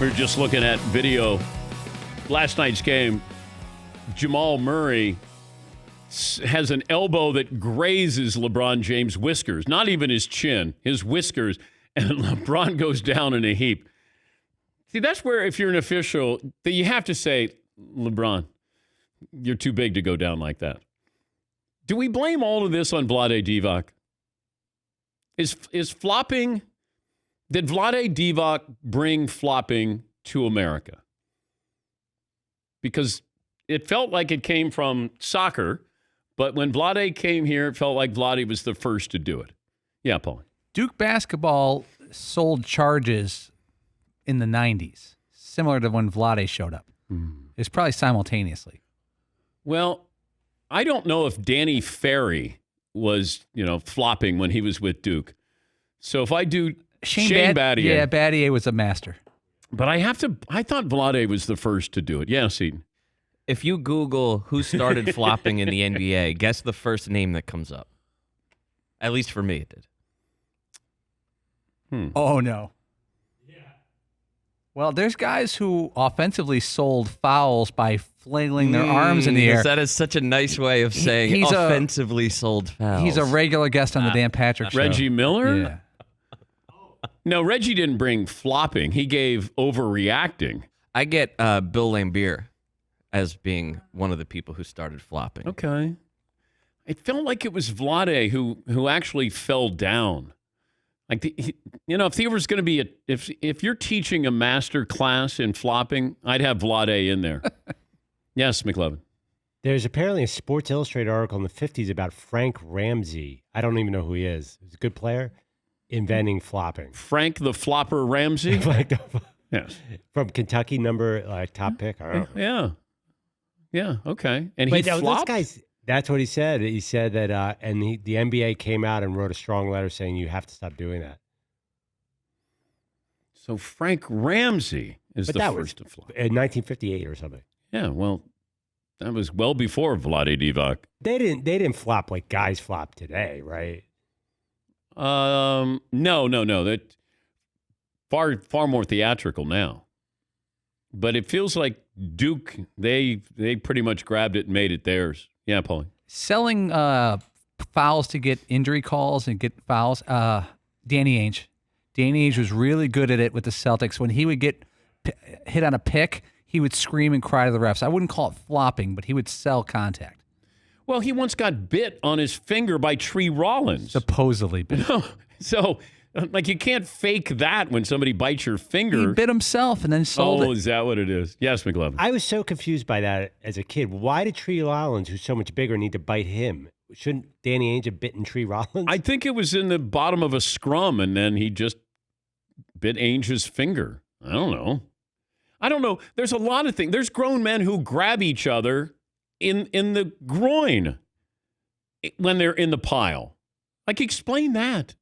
We were just looking at video. Last night's game, Jamal Murray has an elbow that grazes LeBron James' whiskers. Not even his chin, his whiskers. And LeBron goes down in a heap. See, that's where if you're an official, that you have to say, LeBron, you're too big to go down like that. Do we blame all of this on Vlade Divac? Is flopping... Did Vlade Divac bring flopping to America? Because it felt like it came from soccer, but when Vlade came here, it felt like Vlade was the first to do it. Yeah, Paul. Duke basketball sold charges in the 90s, similar to when Vlade showed up. It's probably simultaneously. Well, I don't know if Danny Ferry was, flopping when he was with Duke. So if I do... Shane Battier. Yeah, Battier was a master. But I thought Vlade was the first to do it. Yeah, Seton. If you Google who started flopping in the NBA, guess the first name that comes up. At least for me, it did. Oh, no. Yeah. Well, there's guys who offensively sold fouls by flailing their arms in the air. That is such a nice way of saying he's offensively sold fouls. He's a regular guest on the Dan Patrick Show. Reggie Miller? Yeah. No, Reggie didn't bring flopping. He gave overreacting. I get Bill Laimbeer as being one of the people who started flopping. Okay. It felt like it was Vlade who actually fell down. Like, if there was going to be if you're teaching a master class in flopping, I'd have Vlade in there. Yes, McLevin. There's apparently a Sports Illustrated article in the 50s about Frank Ramsey. I don't even know who he is. He's a good player. Inventing flopping. Frank the Flopper Ramsey? Yes. From Kentucky, top pick. I don't know. Yeah, okay. And he flopped? That's what he said. He said that, the NBA came out and wrote a strong letter saying you have to stop doing that. So Frank Ramsey is the first to flop. In 1958 or something. Yeah, well, that was well before Vlade Divac. They didn't flop like guys flop today, right? No. That far more theatrical now. But it feels like Duke, they pretty much grabbed it and made it theirs. Yeah, Paulie. Selling fouls to get injury calls and get fouls. Danny Ainge. Danny Ainge was really good at it with the Celtics. When he would get hit on a pick, he would scream and cry to the refs. I wouldn't call it flopping, but he would sell contact. Well, he once got bit on his finger by Tree Rollins. Supposedly. So, you can't fake that when somebody bites your finger. He bit himself and then sold it. Oh, is that what it is? Yes, McLevin. I was so confused by that as a kid. Why did Tree Rollins, who's so much bigger, need to bite him? Shouldn't Danny Ainge have bitten Tree Rollins? I think it was in the bottom of a scrum, and then he just bit Ainge's finger. I don't know. There's a lot of things. There's grown men who grab each other in the groin when they're in the pile. Explain that.